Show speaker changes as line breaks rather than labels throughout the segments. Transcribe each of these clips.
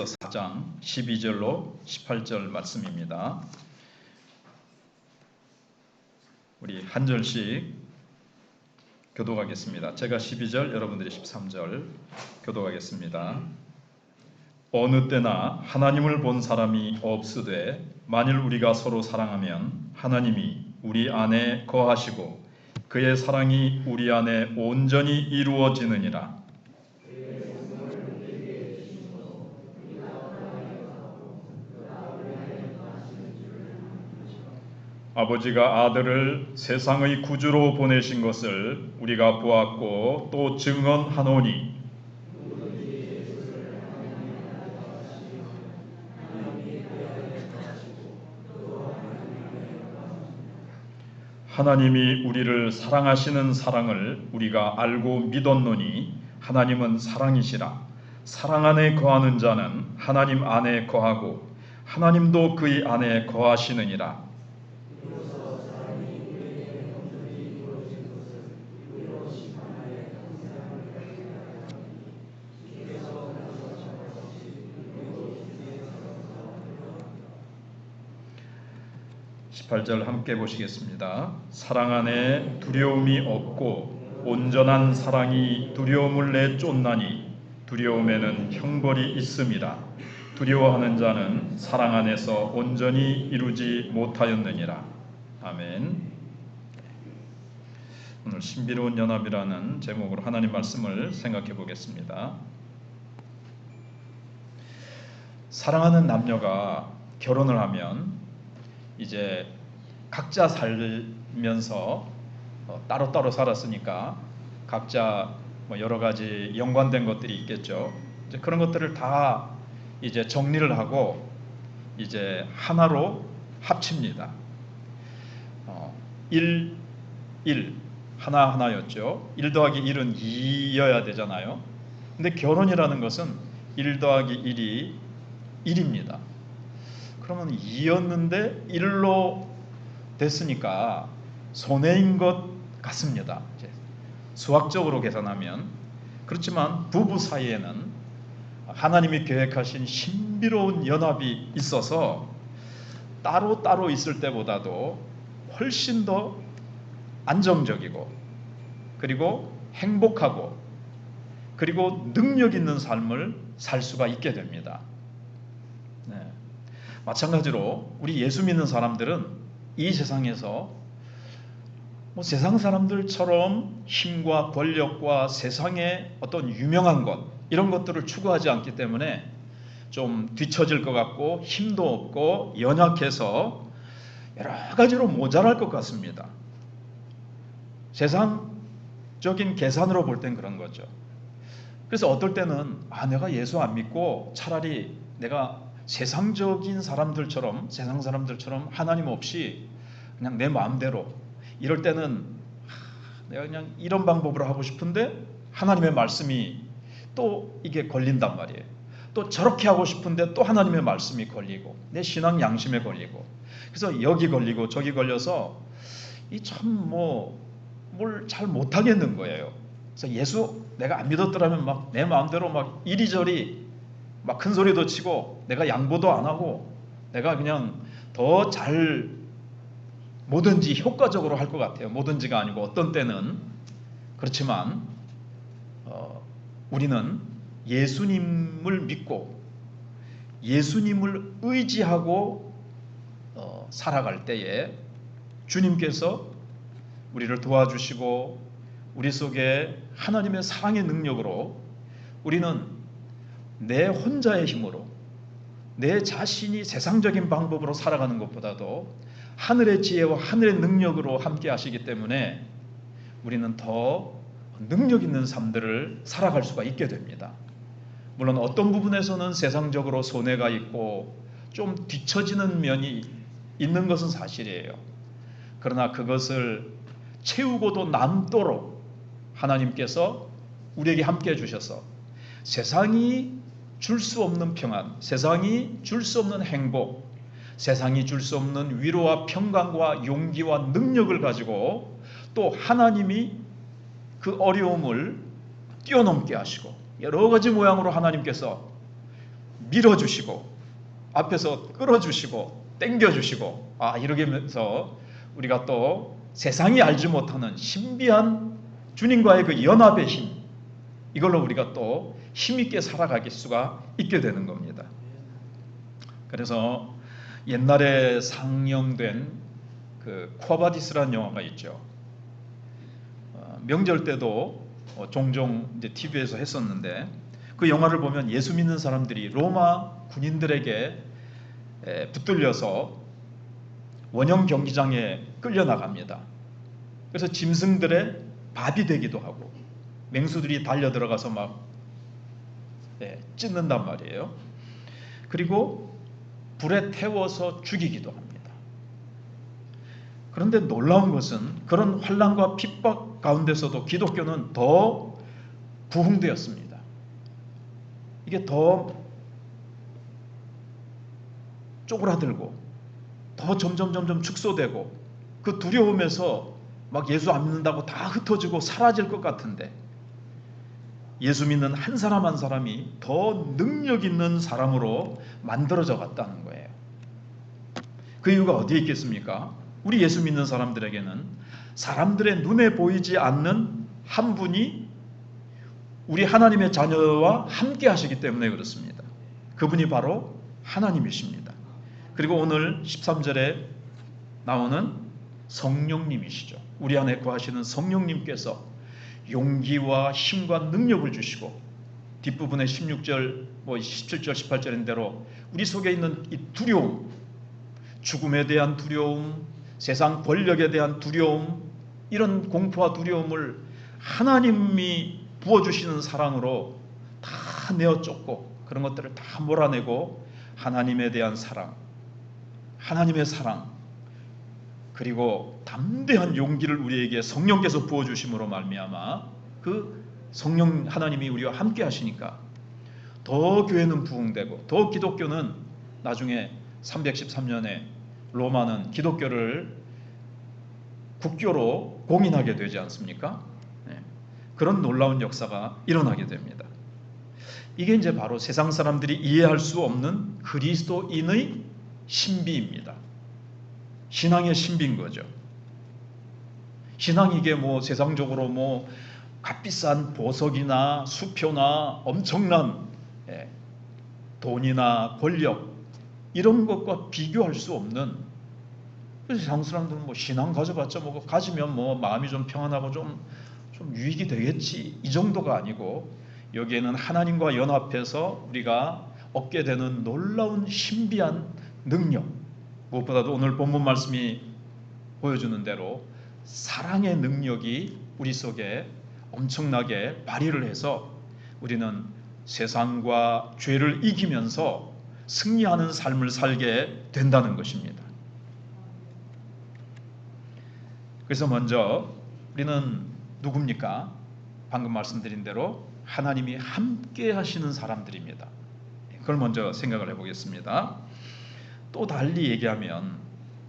4장 12절로 18절 말씀입니다. 우리 한 절씩 교독하겠습니다. 제가 12절, 여러분들이 13절 교독하겠습니다. 어느 때나 하나님을 본 사람이 없으되 만일 우리가 서로 사랑하면 하나님이 우리 안에 거하시고 그의 사랑이 우리 안에 온전히 이루어지느니라. 아버지가 아들을 세상의 구주로 보내신 것을 우리가 보았고 또 증언하노니 하나님이 우리를 사랑하시는 사랑을 우리가 알고 믿었노니 하나님은 사랑이시라. 사랑 안에 거하는 자는 하나님 안에 거하고 하나님도 그의 안에 거하시느니라. 18절 함께 보시겠습니다. 사랑 안에 두려움이 없고 온전한 사랑이 두려움을 내쫓나니 두려움에는 형벌이 있음이라. 두려워하는 자는 사랑 안에서 온전히 이루지 못하였느니라. 아멘. 오늘 신비로운 연합이라는 제목으로 하나님 말씀을 생각해 보겠습니다. 사랑하는 남녀가 결혼을 하면 이제 각자 살면서 따로따로 살았으니까 각자 여러 가지 연관된 것들이 있겠죠. 이제 그런 것들을 다 이제 정리를 하고 이제 하나로 합칩니다. 1 하나였죠. 1 더하기 1은 2여야 되잖아요. 근데 결혼이라는 것은 1 더하기 1이 1입니다. 그러면 2였는데 1로 됐으니까 손해인 것 같습니다. 수학적으로 계산하면. 그렇지만 부부 사이에는 하나님이 계획하신 신비로운 연합이 있어서 따로 있을 때보다도 훨씬 더 안정적이고 그리고 행복하고 그리고 능력 있는 삶을 살 수가 있게 됩니다. 네. 마찬가지로 우리 예수 믿는 사람들은 이 세상에서 세상 사람들처럼 힘과 권력과 세상의 어떤 유명한 것 이런 것들을 추구하지 않기 때문에 좀 뒤처질 것 같고 힘도 없고 연약해서 여러 가지로 모자랄 것 같습니다. 세상적인 계산으로 볼 땐 그런 거죠. 그래서 어떨 때는 내가 예수 안 믿고 차라리 내가 세상 사람들처럼 하나님 없이 그냥 내 마음대로 이럴 때는 내가 그냥 이런 방법으로 하고 싶은데 하나님의 말씀이 또 이게 걸린단 말이에요. 또 저렇게 하고 싶은데 또 하나님의 말씀이 걸리고 내 신앙 양심에 걸리고 그래서 여기 걸리고 저기 걸려서 이 참 뭘 잘 못하겠는 거예요. 그래서 예수 내가 안 믿었더라면 막 내 마음대로 막 이리저리 막 큰 소리도 치고 내가 양보도 안 하고 내가 그냥 더 잘 뭐든지 효과적으로 할 것 같아요. 뭐든지가 아니고 어떤 때는. 그렇지만 우리는 예수님을 믿고 예수님을 의지하고 살아갈 때에 주님께서 우리를 도와주시고 우리 속에 하나님의 사랑의 능력으로 우리는 내 혼자의 힘으로 내 자신이 세상적인 방법으로 살아가는 것보다도 하늘의 지혜와 하늘의 능력으로 함께 하시기 때문에 우리는 더 능력 있는 삶들을 살아갈 수가 있게 됩니다. 물론 어떤 부분에서는 세상적으로 손해가 있고 좀 뒤처지는 면이 있는 것은 사실이에요. 그러나 그것을 채우고도 남도록 하나님께서 우리에게 함께 해주셔서 세상이 줄 수 없는 평안, 세상이 줄 수 없는 행복, 세상이 줄 수 없는 위로와 평강과 용기와 능력을 가지고 또 하나님이 그 어려움을 뛰어넘게 하시고 여러 가지 모양으로 하나님께서 밀어주시고 앞에서 끌어주시고 당겨주시고 이렇게 하면서 우리가 또 세상이 알지 못하는 신비한 주님과의 그 연합의 힘, 이걸로 우리가 또 힘있게 살아갈 수가 있게 되는 겁니다. 그래서 옛날에 상영된 그 쿠아바디스라는 영화가 있죠. 명절 때도 종종 이제 TV에서 했었는데, 그 영화를 보면 예수 믿는 사람들이 로마 군인들에게 붙들려서 원형 경기장에 끌려나갑니다. 그래서 짐승들의 밥이 되기도 하고 맹수들이 달려 들어가서 막 찢는단 말이에요. 그리고 불에 태워서 죽이기도 합니다. 그런데 놀라운 것은 그런 환난과 핍박 가운데서도 기독교는 더 부흥되었습니다. 이게 더 쪼그라들고 더 점점 축소되고, 그 두려움에서 막 예수 안 믿는다고 다 흩어지고 사라질 것 같은데, 예수 믿는 한 사람 한 사람이 더 능력 있는 사람으로 만들어져 갔다는 거예요. 그 이유가 어디에 있겠습니까? 우리 예수 믿는 사람들에게는 사람들의 눈에 보이지 않는 한 분이 우리 하나님의 자녀와 함께 하시기 때문에 그렇습니다. 그분이 바로 하나님이십니다. 그리고 오늘 13절에 나오는 성령님이시죠. 우리 안에 거하시는 성령님께서 용기와 힘과 능력을 주시고, 뒷부분에 16절, 17절, 18절인 대로 우리 속에 있는 이 두려움, 죽음에 대한 두려움, 세상 권력에 대한 두려움, 이런 공포와 두려움을 하나님이 부어주시는 사랑으로 다 내어 쫓고, 그런 것들을 다 몰아내고 하나님에 대한 사랑, 하나님의 사랑, 그리고 담대한 용기를 우리에게 성령께서 부어주심으로 말미암아 그 성령 하나님이 우리와 함께 하시니까 더 교회는 부흥되고, 더 기독교는 나중에 313년에 로마는 기독교를 국교로 공인하게 되지 않습니까? 그런 놀라운 역사가 일어나게 됩니다. 이게 이제 바로 세상 사람들이 이해할 수 없는 그리스도인의 신비입니다. 신앙의 신비인 거죠. 신앙이 이게 세상적으로 값비싼 보석이나 수표나 엄청난 돈이나 권력, 이런 것과 비교할 수 없는, 세상 사람들은 신앙 가져봤자 가지면 마음이 좀 평안하고 좀 유익이 되겠지, 이 정도가 아니고, 여기에는 하나님과 연합해서 우리가 얻게 되는 놀라운 신비한 능력, 무엇보다도 오늘 본문 말씀이 보여주는 대로 사랑의 능력이 우리 속에 엄청나게 발휘를 해서 우리는 세상과 죄를 이기면서 승리하는 삶을 살게 된다는 것입니다. 그래서 먼저 우리는 누굽니까? 방금 말씀드린 대로 하나님이 함께 하시는 사람들입니다. 그걸 먼저 생각을 해보겠습니다. 또 달리 얘기하면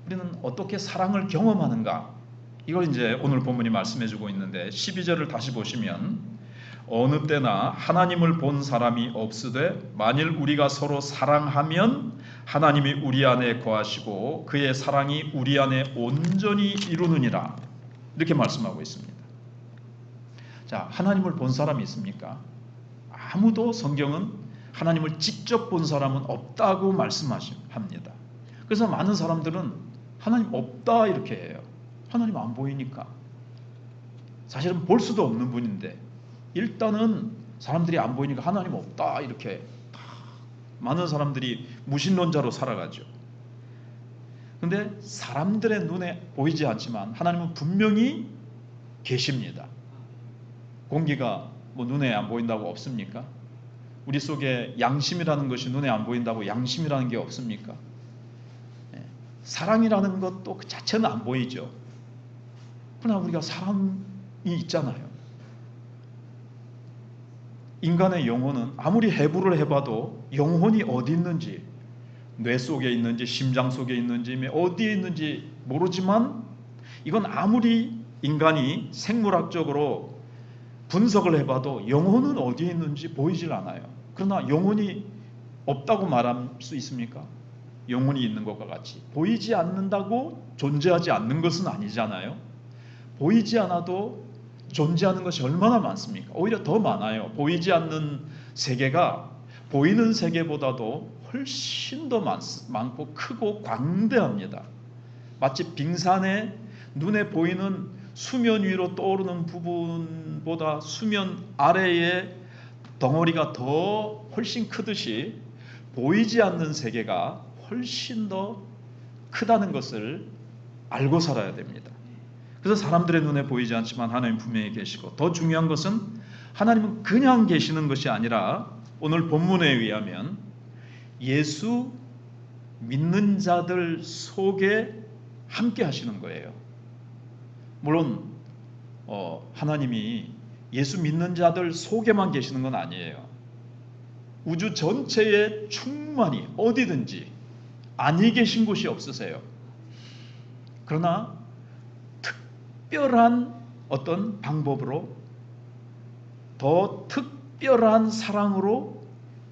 우리는 어떻게 사랑을 경험하는가? 이걸 이제 오늘 본문이 말씀해주고 있는데, 12절을 다시 보시면 어느 때나 하나님을 본 사람이 없으되 만일 우리가 서로 사랑하면 하나님이 우리 안에 거하시고 그의 사랑이 우리 안에 온전히 이루느니라, 이렇게 말씀하고 있습니다. 자, 하나님을 본 사람이 있습니까? 아무도 성경은 하나님을 직접 본 사람은 없다고 말씀합니다. 그래서 많은 사람들은 하나님 없다 이렇게 해요. 하나님 안 보이니까. 사실은 볼 수도 없는 분인데 일단은 사람들이 안 보이니까 하나님 없다 이렇게 많은 사람들이 무신론자로 살아가죠. 그런데 사람들의 눈에 보이지 않지만 하나님은 분명히 계십니다. 공기가 눈에 안 보인다고 없습니까? 우리 속에 양심이라는 것이 눈에 안 보인다고 양심이라는 게 없습니까? 사랑이라는 것도 그 자체는 안 보이죠. 그러나 우리가 사랑이 있잖아요. 인간의 영혼은 아무리 해부를 해봐도 영혼이 어디 있는지, 뇌 속에 있는지 심장 속에 있는지 어디에 있는지 모르지만, 이건 아무리 인간이 생물학적으로 분석을 해봐도 영혼은 어디에 있는지 보이질 않아요. 그러나 영혼이 없다고 말할 수 있습니까? 영혼이 있는 것과 같이 보이지 않는다고 존재하지 않는 것은 아니잖아요. 보이지 않아도 존재하는 것이 얼마나 많습니까? 오히려 더 많아요. 보이지 않는 세계가 보이는 세계보다도 훨씬 더 많고 크고 광대합니다. 마치 빙산에 눈에 보이는 수면 위로 떠오르는 부분보다 수면 아래의 덩어리가 더 훨씬 크듯이 보이지 않는 세계가 훨씬 더 크다는 것을 알고 살아야 됩니다. 그래서 사람들의 눈에 보이지 않지만 하나님 분명히 계시고, 더 중요한 것은 하나님은 그냥 계시는 것이 아니라 오늘 본문에 의하면 예수 믿는 자들 속에 함께 하시는 거예요. 물론 하나님이 예수 믿는 자들 속에만 계시는 건 아니에요. 우주 전체에 충만히 어디든지 아니 계신 곳이 없으세요. 그러나 특별한 어떤 방법으로, 더 특별한 사랑으로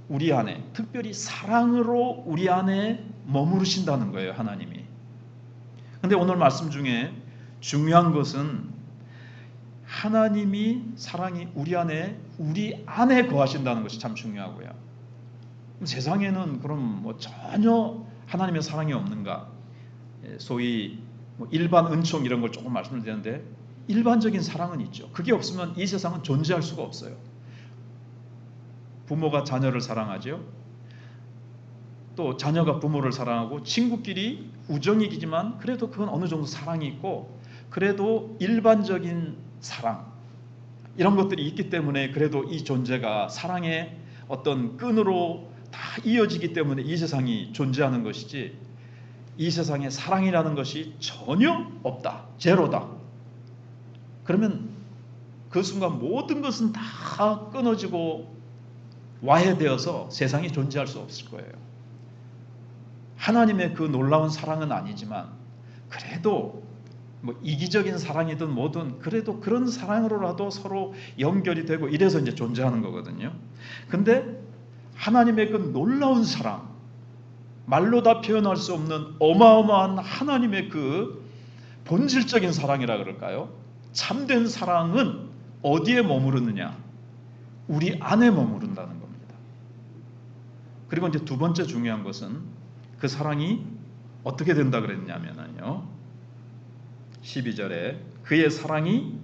우리 안에, 특별히 사랑으로 우리 안에 머무르신다는 거예요, 하나님이. 근데 오늘 말씀 중에 중요한 것은 하나님이 사랑이 우리 안에 거하신다는 것이 참 중요하고요. 세상에는 그럼 전혀 하나님의 사랑이 없는가? 소위 일반 은총 이런 걸 조금 말씀을 드렸는데, 일반적인 사랑은 있죠. 그게 없으면 이 세상은 존재할 수가 없어요. 부모가 자녀를 사랑하죠. 또 자녀가 부모를 사랑하고, 친구끼리 우정이지만 그래도 그건 어느 정도 사랑이 있고, 그래도 일반적인 사랑 이런 것들이 있기 때문에 그래도 이 존재가 사랑의 어떤 끈으로 다 이어지기 때문에 이 세상이 존재하는 것이지, 이 세상에 사랑이라는 것이 전혀 없다, 제로다, 그러면 그 순간 모든 것은 다 끊어지고 와해되어서 세상이 존재할 수 없을 거예요. 하나님의 그 놀라운 사랑은 아니지만 그래도 이기적인 사랑이든 뭐든 그래도 그런 사랑으로라도 서로 연결이 되고 이래서 이제 존재하는 거거든요. 근데 하나님의 그 놀라운 사랑, 말로 다 표현할 수 없는 어마어마한 하나님의 그 본질적인 사랑이라 그럴까요? 참된 사랑은 어디에 머무르느냐? 우리 안에 머무른다는 겁니다. 그리고 이제 두 번째 중요한 것은 그 사랑이 어떻게 된다 그랬냐면요, 12절에 그의 사랑이,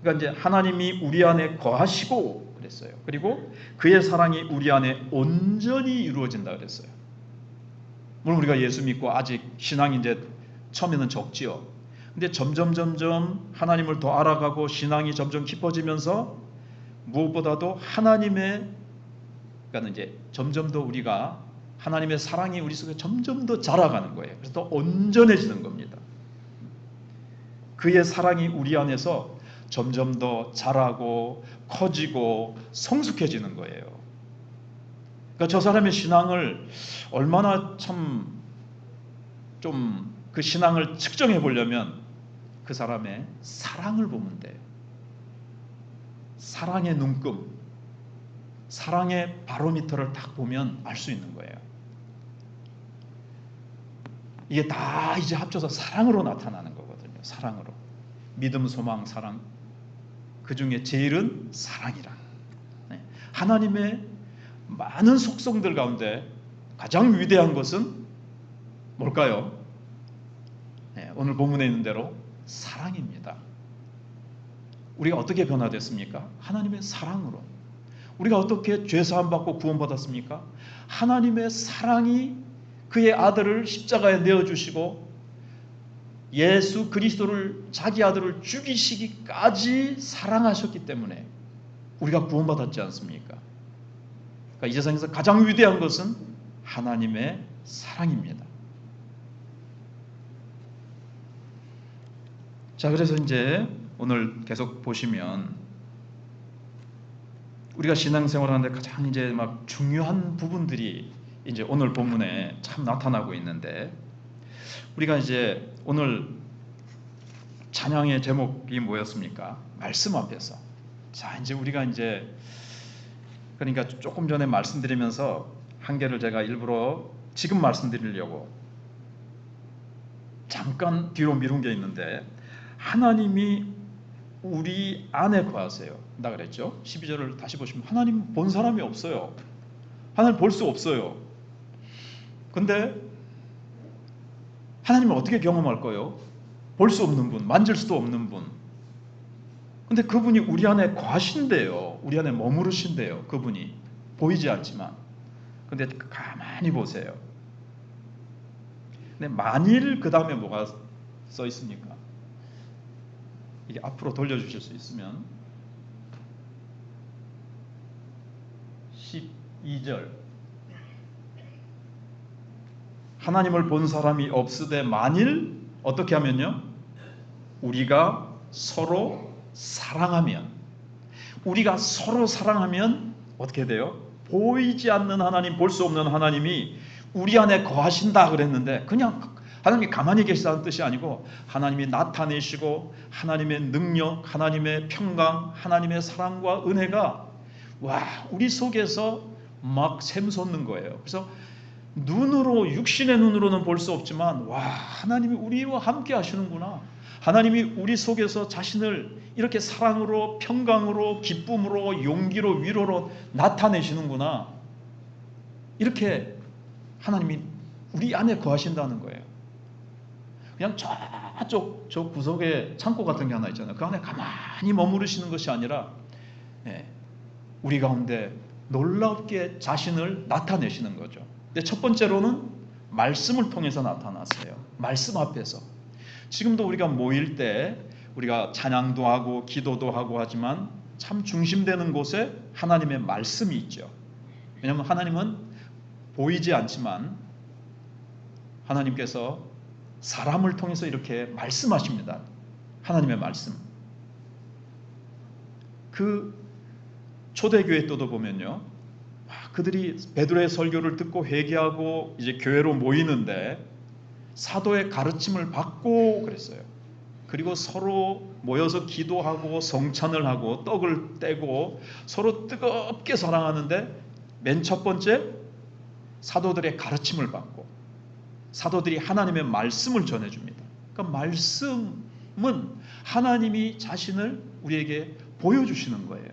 그러니까 이제 하나님이 우리 안에 거하시고 그랬어요. 그리고 그의 사랑이 우리 안에 온전히 이루어진다 그랬어요. 물론 우리가 예수 믿고 아직 신앙이 이제 처음에는 적지요. 근데 점점 하나님을 더 알아가고 신앙이 점점 깊어지면서 무엇보다도 하나님의, 그러니까 이제 점점 더 우리가 하나님의 사랑이 우리 속에 점점 더 자라가는 거예요. 그래서 더 온전해지는 겁니다. 그의 사랑이 우리 안에서 점점 더 자라고 커지고 성숙해지는 거예요. 그러니까 저 사람의 신앙을 얼마나 좀 그 신앙을 측정해 보려면 그 사람의 사랑을 보면 돼요. 사랑의 눈금, 사랑의 바로미터를 딱 보면 알 수 있는 거예요. 이게 다 이제 합쳐서 사랑으로 나타나는 거거든요. 사랑으로. 믿음, 소망, 사랑. 그 중에 제일은 사랑이라. 하나님의 많은 속성들 가운데 가장 위대한 것은 뭘까요? 오늘 본문에 있는 대로 사랑입니다. 우리가 어떻게 변화됐습니까? 하나님의 사랑으로. 우리가 어떻게 죄 사함 받고 구원받았습니까? 하나님의 사랑이 그의 아들을 십자가에 내어주시고 예수 그리스도를, 자기 아들을 죽이시기까지 사랑하셨기 때문에 우리가 구원받았지 않습니까? 그러니까 이 세상에서 가장 위대한 것은 하나님의 사랑입니다. 자, 그래서 이제 오늘 계속 보시면 우리가 신앙생활하는데 가장 이제 막 중요한 부분들이 이제 오늘 본문에 참 나타나고 있는데, 우리가 이제 오늘 찬양의 제목이 뭐였습니까? 말씀 앞에서. 자, 이제 우리가 이제 그러니까 조금 전에 말씀드리면서 한 개를 제가 일부러 지금 말씀드리려고 잠깐 뒤로 미룬 게 있는데, 하나님이 우리 안에 거하세요. 나 그랬죠? 12절을 다시 보시면 하나님 본 사람이 없어요. 하나님 볼 수 없어요. 근데 하나님을 어떻게 경험할 거예요? 볼 수 없는 분, 만질 수도 없는 분. 근데 그분이 우리 안에 거하신대요. 우리 안에 머무르신대요. 그분이 보이지 않지만. 근데 가만히 보세요. 근데 만일 그 다음에 뭐가 써 있습니까? 이게 앞으로 돌려주실 수 있으면 12절, 하나님을 본 사람이 없으되 만일 어떻게 하면요? 우리가 서로 사랑하면, 우리가 서로 사랑하면 어떻게 돼요? 보이지 않는 하나님, 볼 수 없는 하나님이 우리 안에 거하신다 그랬는데, 그냥 하나님이 가만히 계시다는 뜻이 아니고 하나님이 나타내시고 하나님의 능력, 하나님의 평강, 하나님의 사랑과 은혜가 우리 속에서 막 샘솟는 거예요. 그래서 눈으로, 육신의 눈으로는 볼 수 없지만 하나님이 우리와 함께 하시는구나. 하나님이 우리 속에서 자신을 이렇게 사랑으로, 평강으로, 기쁨으로, 용기로, 위로로 나타내시는구나. 이렇게 하나님이 우리 안에 거하신다는 거예요. 그냥 저쪽 저 구석에 창고 같은 게 하나 있잖아요. 그 안에 가만히 머무르시는 것이 아니라 우리 가운데 놀랍게 자신을 나타내시는 거죠. 근데 첫 번째로는 말씀을 통해서 나타났어요. 말씀 앞에서. 지금도 우리가 모일 때 우리가 찬양도 하고 기도도 하고 하지만 참 중심되는 곳에 하나님의 말씀이 있죠. 왜냐하면 하나님은 보이지 않지만 하나님께서 사람을 통해서 이렇게 말씀하십니다. 하나님의 말씀. 그 초대교회 때도 보면요, 그들이 베드로의 설교를 듣고 회개하고 이제 교회로 모이는데 사도의 가르침을 받고 그랬어요. 그리고 서로 모여서 기도하고 성찬을 하고 떡을 떼고 서로 뜨겁게 사랑하는데, 맨 첫 번째 사도들의 가르침을 받고 사도들이 하나님의 말씀을 전해줍니다. 그러니까 말씀은 하나님이 자신을 우리에게 보여주시는 거예요.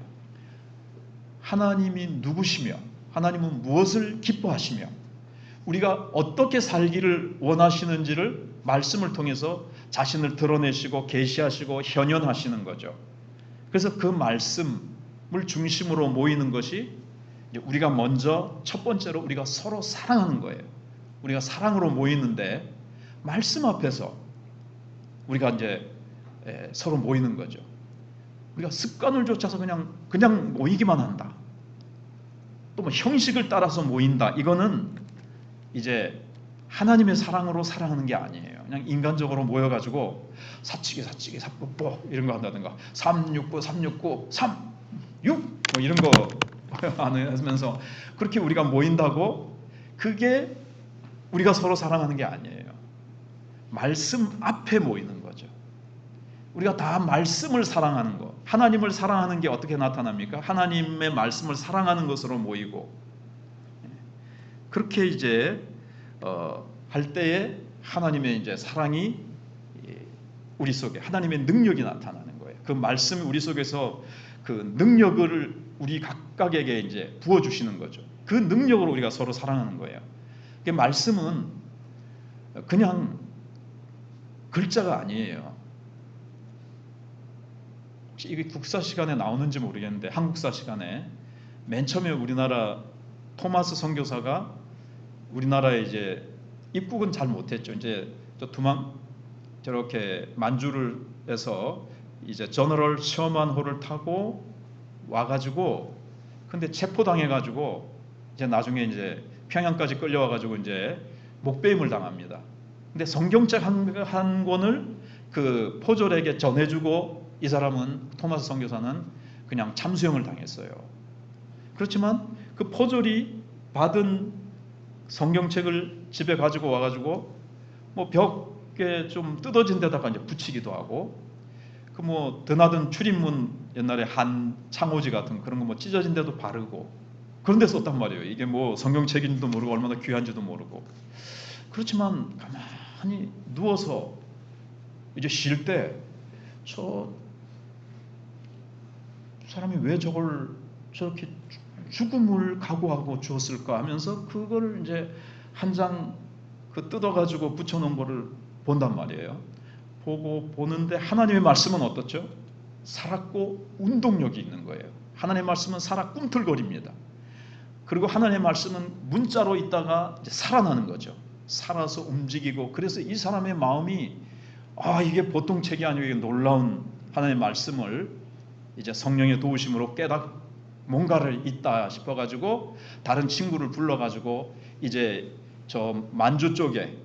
하나님이 누구시며 하나님은 무엇을 기뻐하시며 우리가 어떻게 살기를 원하시는지를 말씀을 통해서 자신을 드러내시고 계시하시고 현현하시는 거죠. 그래서 그 말씀을 중심으로 모이는 것이 우리가 먼저 첫 번째로 우리가 서로 사랑하는 거예요. 우리가 사랑으로 모이는데 말씀 앞에서 우리가 이제 서로 모이는 거죠. 우리가 습관을 쫓아서 그냥 모이기만 한다. 또 뭐 형식을 따라서 모인다. 이거는 이제 하나님의 사랑으로 사랑하는 게 아니에요. 그냥 인간적으로 모여가지고 사치기 사뽀뽀 이런 거 한다든가 369 369 36 뭐 이런 거 하면서 그렇게 우리가 모인다고 그게 우리가 서로 사랑하는 게 아니에요. 말씀 앞에 모이는 거죠. 우리가 다 말씀을 사랑하는 것, 하나님을 사랑하는 게 어떻게 나타납니까? 하나님의 말씀을 사랑하는 것으로 모이고, 그렇게 이제 할 때에 하나님의 이제 사랑이 우리 속에, 하나님의 능력이 나타나는 거예요. 그 말씀이 우리 속에서 그 능력을 우리 각각에게 이제 부어 주시는 거죠. 그 능력으로 우리가 서로 사랑하는 거예요. 그 말씀은 그냥 글자가 아니에요. 혹시 이게 국사 시간에 나오는지 모르겠는데 한국사 시간에 맨 처음에 우리나라 토마스 선교사가 우리나라에 이제 입국은 잘 못했죠. 이제 저렇게 만주를 해서 이제 저너럴 셔먼호를 타고 와가지고 근데 체포당해가지고 이제 나중에 이제 평양까지 끌려와가지고 이제 목배임을 당합니다. 근데 성경책 한 권을 그 포졸에게 전해주고 이 사람은 토마스 선교사는 그냥 참수형을 당했어요. 그렇지만 그 포졸이 받은 성경책을 집에 가지고 와가지고 뭐 벽에 좀 뜯어진 데다가 이제 붙이기도 하고 그 뭐 드나든 출입문 옛날에 한 창호지 같은 그런 거 뭐 찢어진 데도 바르고 그런 데 썼단 말이에요. 이게 뭐 성경책인지도 모르고 얼마나 귀한지도 모르고. 그렇지만 가만히 누워서 이제 쉴 때 저 사람이 왜 저걸 저렇게 죽음을 각오하고 주었을까 하면서 그걸 이제 한 장 그 뜯어가지고 붙여놓은 거를 본단 말이에요. 보는데 하나님의 말씀은 어떻죠? 살았고 운동력이 있는 거예요. 하나님의 말씀은 살아 꿈틀거립니다. 그리고 하나님의 말씀은 문자로 있다가 이제 살아나는 거죠. 살아서 움직이고, 그래서 이 사람의 마음이 이게 보통 책이 아니고 이게 놀라운 하나님의 말씀을 이제 성령의 도우심으로 뭔가를 있다 싶어가지고 다른 친구를 불러가지고 이제 저 만주 쪽에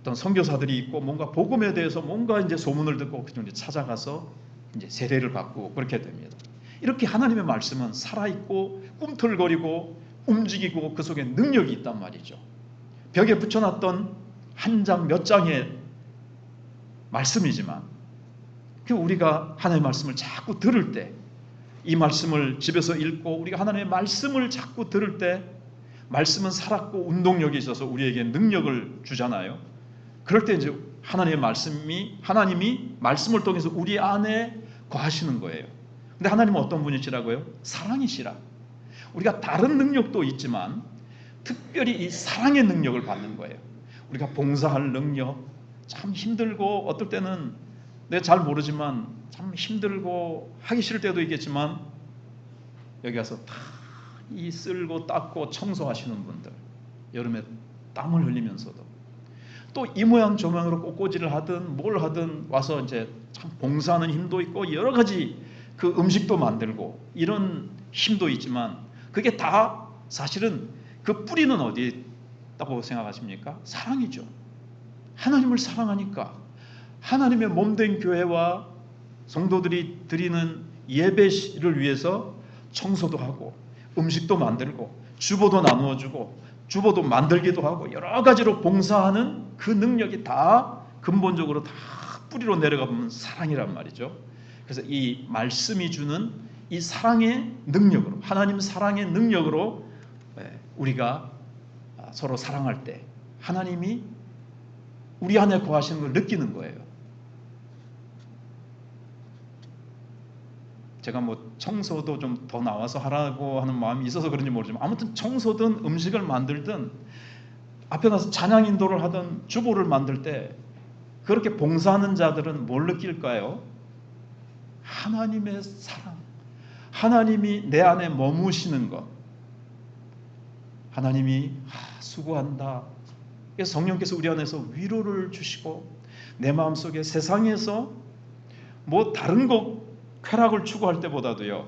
어떤 선교사들이 있고 뭔가 복음에 대해서 뭔가 이제 소문을 듣고 그 이제 찾아가서 이제 세례를 받고 그렇게 됩니다. 이렇게 하나님의 말씀은 살아있고 꿈틀거리고 움직이고 그 속에 능력이 있단 말이죠. 벽에 붙여놨던 한 장 몇 장의 말씀이지만 우리가 하나님의 말씀을 자꾸 들을 때, 이 말씀을 집에서 읽고 우리가 하나님의 말씀을 자꾸 들을 때 말씀은 살았고 운동력이 있어서 우리에게 능력을 주잖아요. 그럴 때 이제 하나님이 말씀을 통해서 우리 안에 거하시는 거예요. 근데 하나님은 어떤 분이시라고요? 사랑이시라. 우리가 다른 능력도 있지만 특별히 이 사랑의 능력을 받는 거예요. 우리가 봉사할 능력, 참 힘들고 어떨 때는 내가 잘 모르지만 참 힘들고 하기 싫을 때도 있겠지만 여기 와서 다 이 쓸고 닦고 청소하시는 분들, 여름에 땀을 흘리면서도 또 이 모양 저 모양으로 꽃꽂이를 하든 뭘 하든 와서 이제 참 봉사하는 힘도 있고 여러 가지 그 음식도 만들고 이런 힘도 있지만 그게 다 사실은 그 뿌리는 어디에 있다고 생각하십니까? 사랑이죠. 하나님을 사랑하니까 하나님의 몸된 교회와 성도들이 드리는 예배를 위해서 청소도 하고 음식도 만들고 주보도 나누어 주고 주보도 만들기도 하고 여러 가지로 봉사하는 그 능력이 다 근본적으로 다 뿌리로 내려가 보면 사랑이란 말이죠. 그래서 이 말씀이 주는 이 사랑의 능력으로, 하나님 사랑의 능력으로 우리가 서로 사랑할 때 하나님이 우리 안에 거하시는 걸 느끼는 거예요. 제가 뭐 청소도 좀 더 나와서 하라고 하는 마음이 있어서 그런지 모르지만 아무튼 청소든 음식을 만들든 앞에 가서 찬양 인도를 하든 주보를 만들 때 그렇게 봉사하는 자들은 뭘 느낄까요? 하나님의 사랑, 하나님이 내 안에 머무시는 것, 하나님이 수고한다. 성령께서 우리 안에서 위로를 주시고 내 마음속에 세상에서 뭐 다른 것 쾌락을 추구할 때보다도요,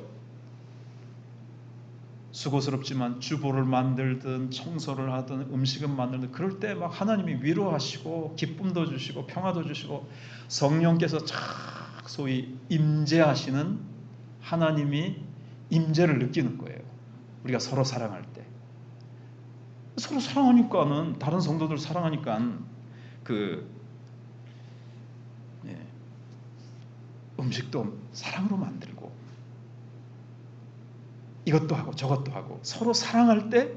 수고스럽지만 주보를 만들든 청소를 하든 음식을 만들든 그럴 때 막 하나님이 위로하시고 기쁨도 주시고 평화도 주시고 성령께서 소위 임재하시는 하나님이 임재를 느끼는 거예요. 우리가 서로 사랑할 때 서로 사랑하니까는 다른 성도들 사랑하니까 음식도 사랑으로 만들고 이것도 하고 저것도 하고 서로 사랑할 때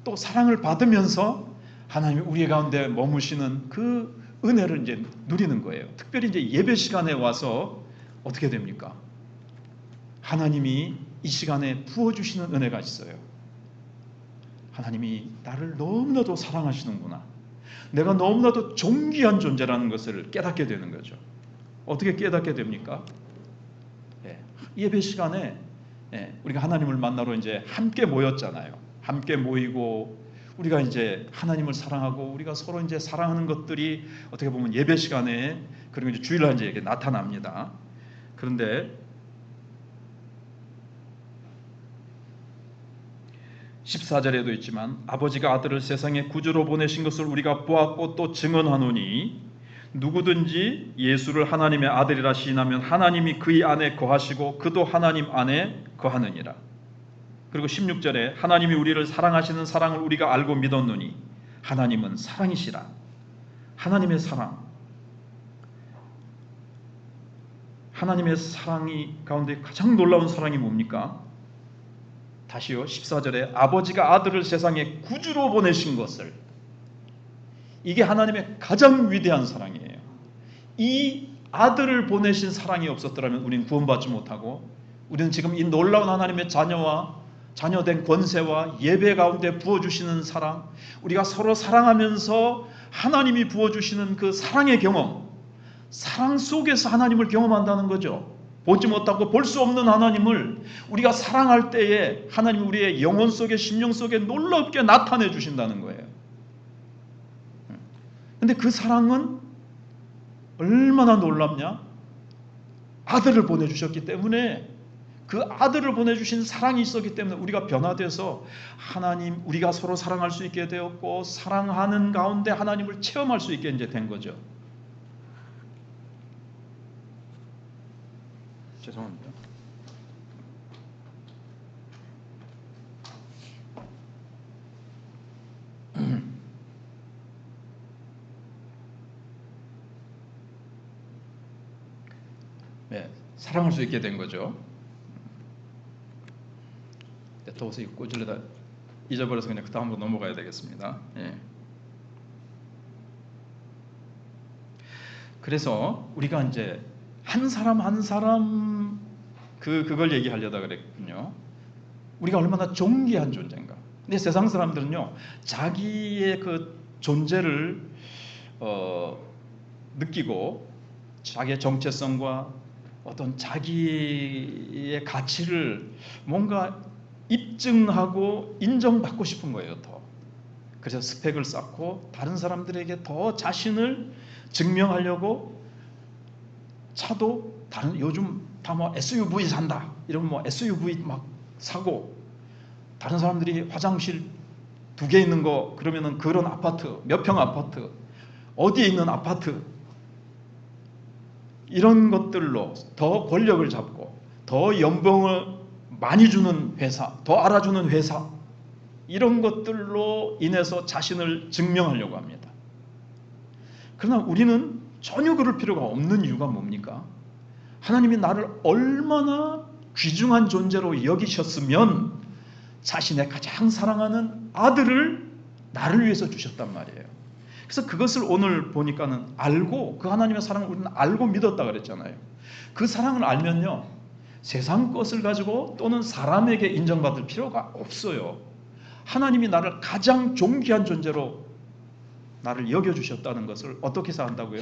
또 사랑을 받으면서 하나님이 우리 가운데 머무시는 그 은혜를 이제 누리는 거예요. 특별히 이제 예배 시간에 와서 어떻게 됩니까? 하나님이 이 시간에 부어주시는 은혜가 있어요. 하나님이 나를 너무나도 사랑하시는구나. 내가 너무나도 존귀한 존재라는 것을 깨닫게 되는 거죠. 어떻게 깨닫게 됩니까? 예배 시간에 우리가 하나님을 만나러 이제 함께 모였잖아요. 함께 모이고 우리가 이제 하나님을 사랑하고 우리가 서로 이제 사랑하는 것들이 어떻게 보면 예배 시간에 그리고 이제 주일날 이제 이렇게 나타납니다. 그런데 14절에도 있지만 아버지가 아들을 세상에 구주로 보내신 것을 우리가 보았고 또 증언하노니 누구든지 예수를 하나님의 아들이라 시인하면 하나님이 그의 안에 거하시고 그도 하나님 안에 거하느니라. 그리고 16절에 하나님이 우리를 사랑하시는 사랑을 우리가 알고 믿었노니 하나님은 사랑이시라. 하나님의 사랑, 하나님의 사랑이 가운데 가장 놀라운 사랑이 뭡니까? 다시요 14절에 아버지가 아들을 세상에 구주로 보내신 것을, 이게 하나님의 가장 위대한 사랑이에요. 이 아들을 보내신 사랑이 없었더라면 우리는 구원받지 못하고, 우리는 지금 이 놀라운 하나님의 자녀된 권세와 예배 가운데 부어주시는 사랑, 우리가 서로 사랑하면서 하나님이 부어주시는 그 사랑의 경험, 사랑 속에서 하나님을 경험한다는 거죠. 보지 못하고 볼 수 없는 하나님을 우리가 사랑할 때에 하나님이 우리의 영혼 속에, 심령 속에 놀랍게 나타내 주신다는 거예요. 근데 그 사랑은 얼마나 놀랍냐? 아들을 보내주셨기 때문에, 그 아들을 보내주신 사랑이 있었기 때문에 우리가 변화돼서 하나님, 우리가 서로 사랑할 수 있게 되었고, 사랑하는 가운데 하나님을 체험할 수 있게 이제 된 거죠. 죄송합니다. 네, 사랑할 수 있게 된 거죠. 더워서 이거 꽂으려다 잊어버려서 그냥 그 다음으로 넘어가야 되겠습니다. 예. 그래서 우리가 이제 한 사람 한 사람 그걸 얘기하려다 그랬군요. 우리가 얼마나 존귀한 존재인가. 근데 세상 사람들은요, 자기의 그 존재를 느끼고 자기의 정체성과 어떤 자기의 가치를 뭔가 입증하고 인정받고 싶은 거예요. 더. 그래서 스펙을 쌓고 다른 사람들에게 더 자신을 증명하려고, 차도 다른, 요즘 다 뭐 SUV 산다 이러면 뭐 SUV 막 사고, 다른 사람들이 화장실 2개 있는 거 그러면은 그런 아파트, 몇 평 아파트, 어디에 있는 아파트, 이런 것들로 더 권력을 잡고 더 연봉을 많이 주는 회사, 더 알아주는 회사, 이런 것들로 인해서 자신을 증명하려고 합니다. 그러나 우리는 전혀 그럴 필요가 없는 이유가 뭡니까? 하나님이 나를 얼마나 귀중한 존재로 여기셨으면 자신의 가장 사랑하는 아들을 나를 위해서 주셨단 말이에요. 그래서 그것을 오늘 보니까는 알고, 그 하나님의 사랑을 우리는 알고 믿었다 그랬잖아요. 그 사랑을 알면요, 세상 것을 가지고 또는 사람에게 인정받을 필요가 없어요. 하나님이 나를 가장 존귀한 존재로 나를 여겨주셨다는 것을 어떻게 해서 안다고요?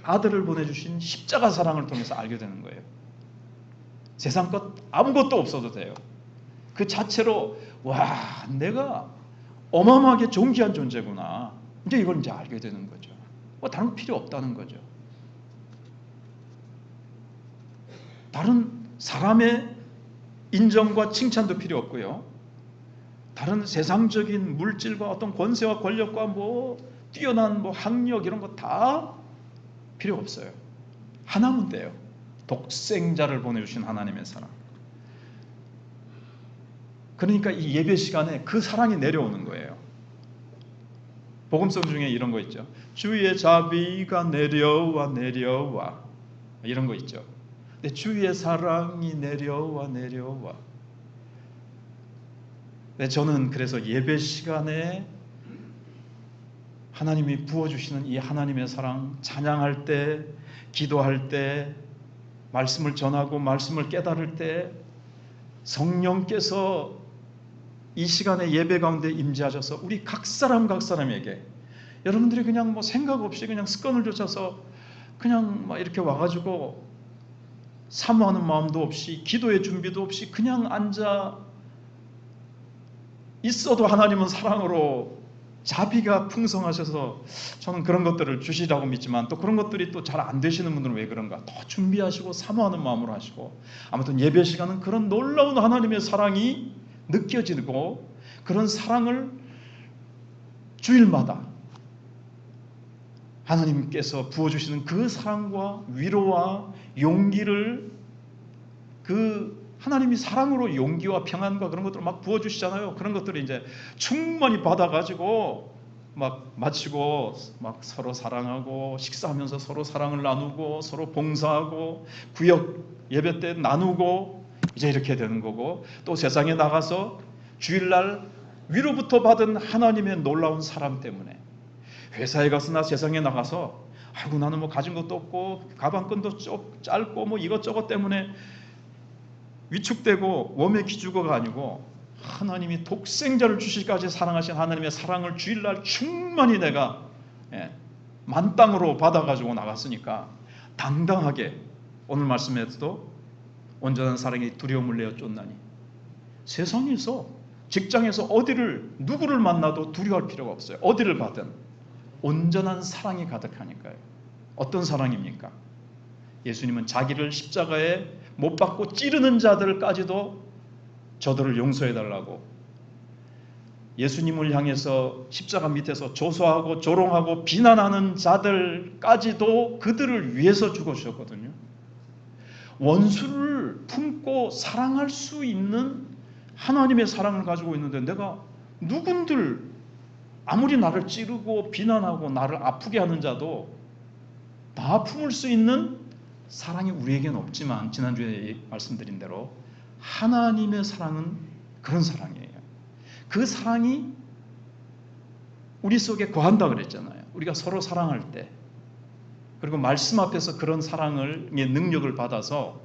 아들을 보내주신 십자가 사랑을 통해서 알게 되는 거예요. 세상 것 아무것도 없어도 돼요. 그 자체로 와, 내가 어마어마하게 존귀한 존재구나, 이제 이걸 이제 알게 되는 거죠. 뭐 다른 거 필요 없다는 거죠. 다른 사람의 인정과 칭찬도 필요 없고요. 다른 세상적인 물질과 어떤 권세와 권력과 뭐 뛰어난 뭐 학력 이런 거 다 필요 없어요. 하나면 돼요. 독생자를 보내주신 하나님의 사랑. 그러니까 이 예배 시간에 그 사랑이 내려오는 거예요. 복음성 중에 이런 거 있죠. 주의 자비가 내려와 내려와, 이런 거 있죠. 근데 주의 사랑이 내려와 내려와. 네, 저는 그래서 예배 시간에 하나님이 부어주시는 이 하나님의 사랑, 찬양할 때, 기도할 때, 말씀을 전하고 말씀을 깨달을 때 성령께서 이 시간에 예배 가운데 임재하셔서 우리 각 사람에게, 여러분들이 그냥 뭐 생각 없이 그냥 습관을 쫓아서 그냥 막 이렇게 와가지고 사모하는 마음도 없이 기도의 준비도 없이 그냥 앉아 있어도 하나님은 사랑으로 자비가 풍성하셔서 저는 그런 것들을 주시라고 믿지만, 또 그런 것들이 또 잘 안 되시는 분들은 왜 그런가? 더 준비하시고 사모하는 마음으로 하시고, 아무튼 예배 시간은 그런 놀라운 하나님의 사랑이 느껴지고, 그런 사랑을 주일마다 하나님께서 부어주시는 그 사랑과 위로와 용기를, 그 하나님이 사랑으로 용기와 평안과 그런 것들을 막 부어주시잖아요. 그런 것들을 이제 충만히 받아가지고 막 마치고 막 서로 사랑하고, 식사하면서 서로 사랑을 나누고, 서로 봉사하고, 구역 예배 때 나누고, 이제 이렇게 되는 거고, 또 세상에 나가서 주일날 위로부터 받은 하나님의 놀라운 사랑 때문에 회사에 가서나 세상에 나가서 아이고 나는 뭐 가진 것도 없고 가방끈도 짧고 뭐 이것저것 때문에 위축되고 웜에 기죽어가 아니고 하나님이 독생자를 주시기까지 사랑하신 하나님의 사랑을 주일날 충만히 내가 만땅으로 받아가지고 나갔으니까 당당하게 오늘 말씀에서도 온전한 사랑이 두려움을 내어 쫓나니 세상에서 직장에서 누구를 만나도 두려워할 필요가 없어요. 어디를 가든 온전한 사랑이 가득하니까요. 어떤 사랑입니까? 예수님은 자기를 십자가에 못 박고 찌르는 자들까지도 저들을 용서해달라고 예수님을 향해서 십자가 밑에서 조소하고 조롱하고 비난하는 자들까지도 그들을 위해서 죽어주셨거든요. 원수를 품고 사랑할 수 있는 하나님의 사랑을 가지고 있는데 내가 누군들 아무리 나를 찌르고 비난하고 나를 아프게 하는 자도 다 품을 수 있는 사랑이 우리에게는 없지만 지난주에 말씀드린 대로 하나님의 사랑은 그런 사랑이에요. 그 사랑이 우리 속에 거한다 그랬잖아요. 우리가 서로 사랑할 때 그리고 말씀 앞에서 그런 사랑의 능력을 받아서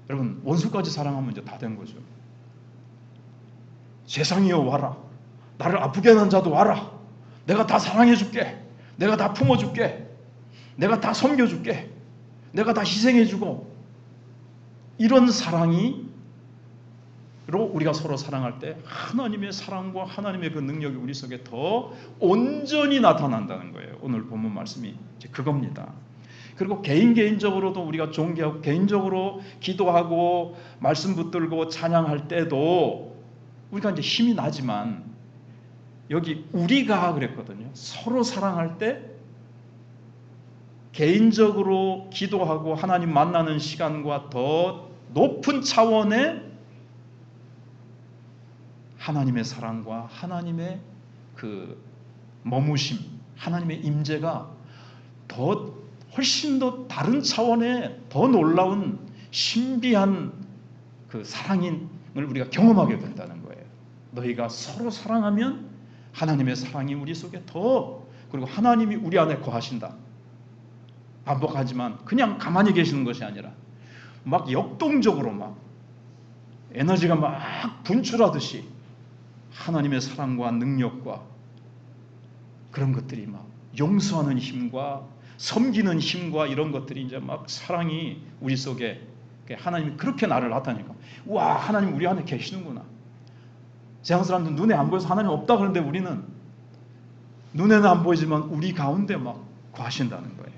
여러분 원수까지 사랑하면 이제 다 된 거죠. 세상이여 와라. 나를 아프게 하는 자도 와라. 내가 다 사랑해 줄게. 내가 다 품어 줄게. 내가 다 섬겨 줄게. 내가 다 희생해 주고 이런 사랑으로 우리가 서로 사랑할 때 하나님의 사랑과 하나님의 그 능력이 우리 속에 더 온전히 나타난다는 거예요. 오늘 본문 말씀이 이제 그겁니다. 그리고 개인적으로도 우리가 존경하고 개인적으로 기도하고 말씀 붙들고 찬양할 때도 우리가 이제 힘이 나지만 여기 우리가 그랬거든요. 서로 사랑할 때 개인적으로 기도하고 하나님 만나는 시간과 더 높은 차원의 하나님의 사랑과 하나님의 그 머무심, 하나님의 임재가 훨씬 더 다른 차원의 더 놀라운 신비한 그 사랑을 우리가 경험하게 된다는 거예요. 너희가 서로 사랑하면 하나님의 사랑이 우리 속에 그리고 하나님이 우리 안에 거하신다. 반복하지만 그냥 가만히 계시는 것이 아니라 막 역동적으로 막 에너지가 막 분출하듯이 하나님의 사랑과 능력과 그런 것들이 막 용서하는 힘과 섬기는 힘과 이런 것들이 이제 막 사랑이 우리 속에 하나님이 그렇게 나를 나타내니까 와 하나님 우리 안에 계시는구나. 세상 사람들은 눈에 안 보여서 하나님 없다 그러는데 우리는 눈에는 안 보이지만 우리 가운데 막 거하신다는 거예요.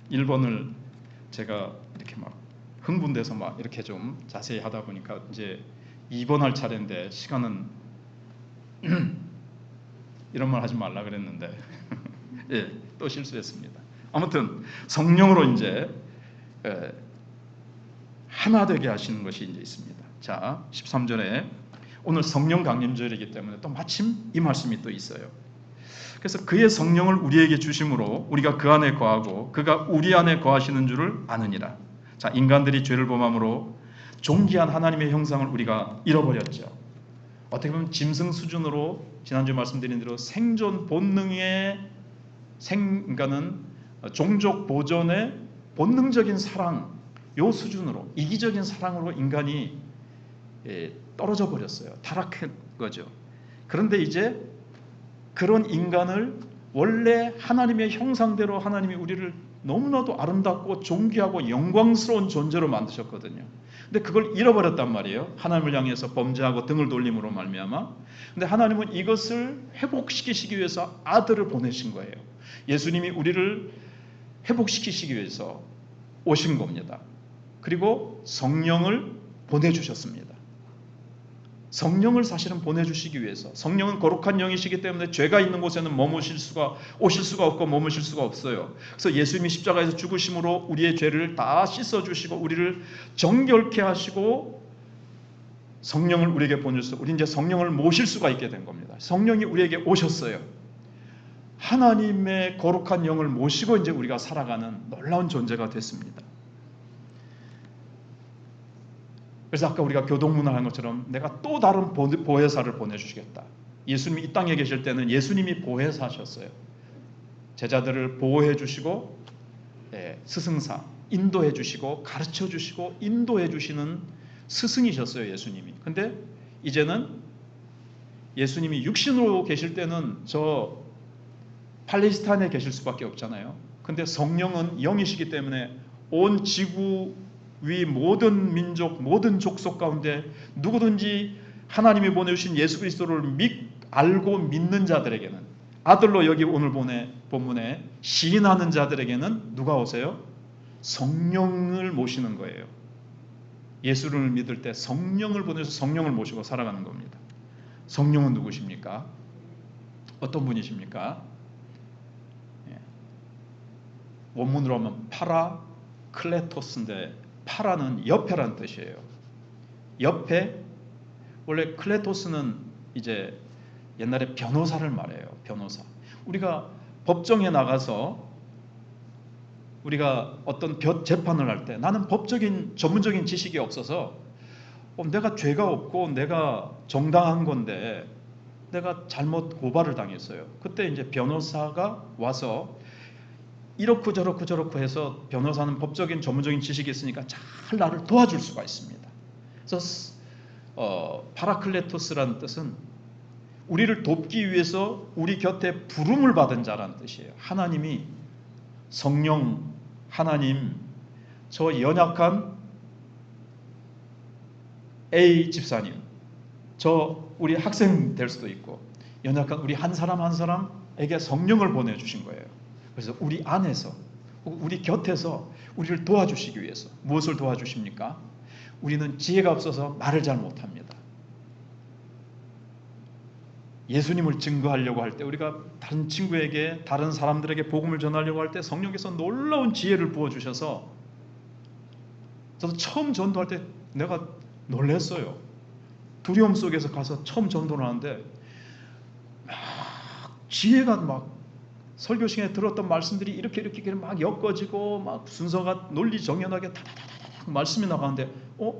일본을 제가 이렇게 막 흥분돼서 막 이렇게 좀 자세히 하다 보니까 이제 입원할 차례인데 시간은 이런 말 하지 말라 그랬는데 예, 또 실수했습니다. 아무튼 성령으로 이제 하나 되게 하시는 것이 이제 있습니다. 자, 13절에 오늘 성령 강림절이기 때문에 또 마침 이 말씀이 또 있어요. 그래서 그의 성령을 우리에게 주심으로 우리가 그 안에 거하고 그가 우리 안에 거하시는 줄을 아느니라. 자, 인간들이 죄를 범함으로 존귀한 하나님의 형상을 우리가 잃어버렸죠. 어떻게 보면 짐승 수준으로 지난주에 말씀드린 대로 생존 본능의 인간은 종족 보존의 본능적인 사랑 요 수준으로 이기적인 사랑으로 인간이 떨어져 버렸어요. 타락한 거죠. 그런데 이제 그런 인간을 원래 하나님의 형상대로 하나님이 우리를 너무나도 아름답고 존귀하고 영광스러운 존재로 만드셨거든요. 근데 그걸 잃어버렸단 말이에요. 하나님을 향해서 범죄하고 등을 돌림으로 말미암아. 근데 하나님은 이것을 회복시키시기 위해서 아들을 보내신 거예요. 예수님이 우리를 회복시키시기 위해서 오신 겁니다. 그리고 성령을 보내주셨습니다. 성령을 사실은 보내주시기 위해서 성령은 거룩한 영이시기 때문에 죄가 있는 곳에는 오실 수가 없고 머무실 수가 없어요. 그래서 예수님이 십자가에서 죽으심으로 우리의 죄를 다 씻어주시고 우리를 정결케 하시고 성령을 우리에게 보내주셔서 우리 이제 성령을 모실 수가 있게 된 겁니다. 성령이 우리에게 오셨어요. 하나님의 거룩한 영을 모시고 이제 우리가 살아가는 놀라운 존재가 됐습니다. 그래서 아까 우리가 교동문을 한 것처럼 내가 또 다른 보혜사를 보내주시겠다. 예수님이 이 땅에 계실 때는 예수님이 보혜사셨어요. 제자들을 보호해 주시고 스승사, 인도해 주시고 가르쳐 주시고 인도해 주시는 스승이셨어요, 예수님이. 근데 이제는 예수님이 육신으로 계실 때는 저 팔레스타인에 계실 수밖에 없잖아요. 근데 성령은 영이시기 때문에 온 지구 위 모든 민족, 모든 족속 가운데 누구든지 하나님이 보내주신 예수 그리스도를 알고 믿는 자들에게는, 아들로 여기 오늘 본문에 시인하는 자들에게는 누가 오세요? 성령을 모시는 거예요. 예수를 믿을 때 성령을 보내서 성령을 모시고 살아가는 겁니다. 성령은 누구십니까? 어떤 분이십니까? 원문으로 하면 파라클레토스인데, 파라는 옆에라는 뜻이에요. 옆에, 원래 클레토스는 이제 옛날에 변호사를 말해요. 변호사. 우리가 법정에 나가서 우리가 어떤 재판을 할 때 나는 법적인 전문적인 지식이 없어서 내가 죄가 없고 내가 정당한 건데 내가 잘못 고발을 당했어요. 그때 이제 변호사가 와서 이렇고 저렇고 해서, 변호사는 법적인 전문적인 지식이 있으니까 잘 나를 도와줄 수가 있습니다. 그래서 파라클레토스라는 뜻은 우리를 돕기 위해서 우리 곁에 부름을 받은 자라는 뜻이에요. 하나님이, 성령 하나님, 저 연약한 A 집사님, 저 우리 학생 될 수도 있고 연약한 우리 한 사람 한 사람에게 성령을 보내주신 거예요. 그래서 우리 안에서, 우리 곁에서 우리를 도와주시기 위해서. 무엇을 도와주십니까? 우리는 지혜가 없어서 말을 잘 못합니다. 예수님을 증거하려고 할 때, 우리가 다른 친구에게, 다른 사람들에게 복음을 전하려고 할 때 성령께서 놀라운 지혜를 부어주셔서, 저도 처음 전도할 때 내가 놀랐어요. 두려움 속에서 가서 처음 전도를 하는데 막 지혜가 막, 설교 시간에 들었던 말씀들이 이렇게 막 엮어지고 막 순서가 논리 정연하게 다다다다닥 말씀이 나가는데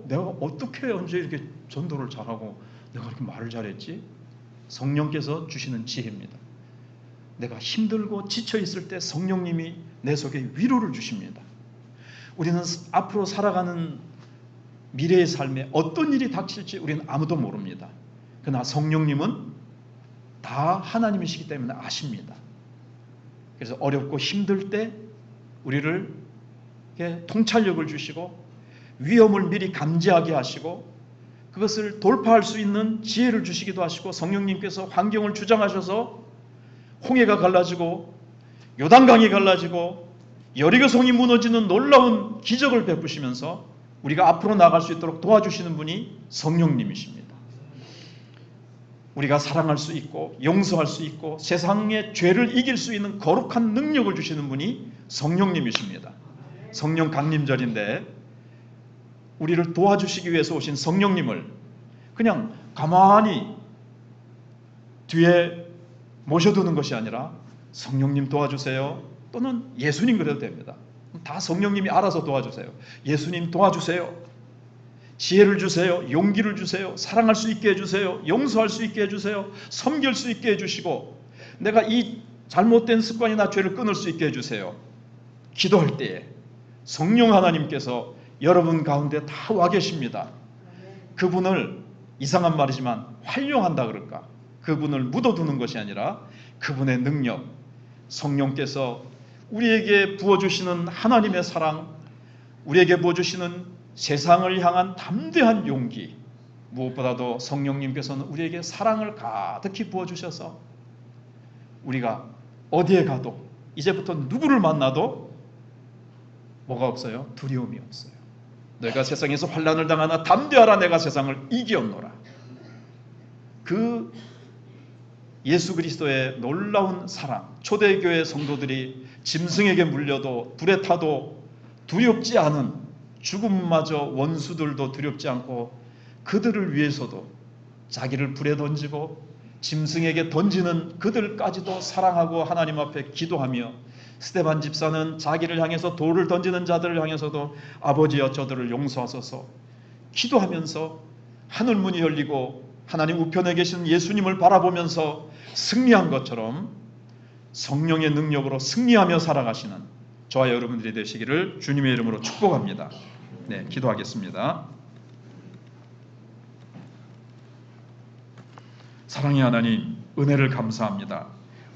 내가 어떻게 언제 이렇게 전도를 잘하고 내가 이렇게 말을 잘했지? 성령께서 주시는 지혜입니다. 내가 힘들고 지쳐 있을 때 성령님이 내 속에 위로를 주십니다. 우리는 앞으로 살아가는 미래의 삶에 어떤 일이 닥칠지 우리는 아무도 모릅니다. 그러나 성령님은 다 하나님이시기 때문에 아십니다. 그래서 어렵고 힘들 때 우리를 통찰력을 주시고 위험을 미리 감지하게 하시고 그것을 돌파할 수 있는 지혜를 주시기도 하시고, 성령님께서 환경을 주장하셔서 홍해가 갈라지고 요단강이 갈라지고 여리고성이 무너지는 놀라운 기적을 베푸시면서 우리가 앞으로 나갈 수 있도록 도와주시는 분이 성령님이십니다. 우리가 사랑할 수 있고 용서할 수 있고 세상의 죄를 이길 수 있는 거룩한 능력을 주시는 분이 성령님이십니다. 성령 강림절인데 우리를 도와주시기 위해서 오신 성령님을 그냥 가만히 뒤에 모셔두는 것이 아니라, 성령님 도와주세요, 또는 예수님 그래도 됩니다. 다 성령님이 알아서 도와주세요. 예수님 도와주세요, 지혜를 주세요, 용기를 주세요, 사랑할 수 있게 해주세요, 용서할 수 있게 해주세요, 섬길 수 있게 해주시고 내가 이 잘못된 습관이나 죄를 끊을 수 있게 해주세요. 기도할 때에 성령 하나님께서 여러분 가운데 다 와 계십니다. 그분을, 이상한 말이지만 활용한다 그럴까, 그분을 묻어두는 것이 아니라 그분의 능력, 성령께서 우리에게 부어주시는 하나님의 사랑, 우리에게 부어주시는 세상을 향한 담대한 용기, 무엇보다도 성령님께서는 우리에게 사랑을 가득히 부어주셔서 우리가 어디에 가도, 이제부터 누구를 만나도 뭐가 없어요? 두려움이 없어요. 내가 세상에서 환난을 당하나 담대하라, 내가 세상을 이기었노라. 그 예수 그리스도의 놀라운 사랑, 초대교회 성도들이 짐승에게 물려도 불에 타도 두렵지 않은, 죽음마저 원수들도 두렵지 않고 그들을 위해서도 자기를 불에 던지고 짐승에게 던지는 그들까지도 사랑하고 하나님 앞에 기도하며, 스데반 집사는 자기를 향해서 돌을 던지는 자들을 향해서도 아버지여 저들을 용서하소서 기도하면서 하늘 문이 열리고 하나님 우편에 계신 예수님을 바라보면서 승리한 것처럼 성령의 능력으로 승리하며 살아가시는 저와 여러분들이 되시기를 주님의 이름으로 축복합니다. 네, 기도하겠습니다. 사랑의 하나님, 은혜를 감사합니다.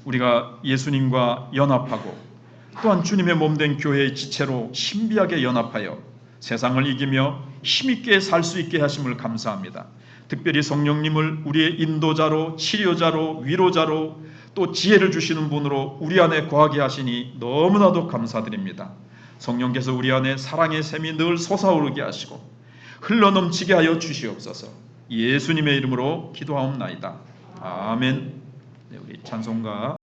우리가 예수님과 연합하고 또한 주님의 몸된 교회의 지체로 신비하게 연합하여 세상을 이기며 힘있게 살 수 있게 하심을 감사합니다. 특별히 성령님을 우리의 인도자로, 치료자로, 위로자로, 또 지혜를 주시는 분으로 우리 안에 거하게 하시니 너무나도 감사드립니다. 성령께서 우리 안에 사랑의 샘이 늘 솟아오르게 하시고 흘러넘치게 하여 주시옵소서. 예수님의 이름으로 기도하옵나이다. 아멘. 네, 우리 찬송가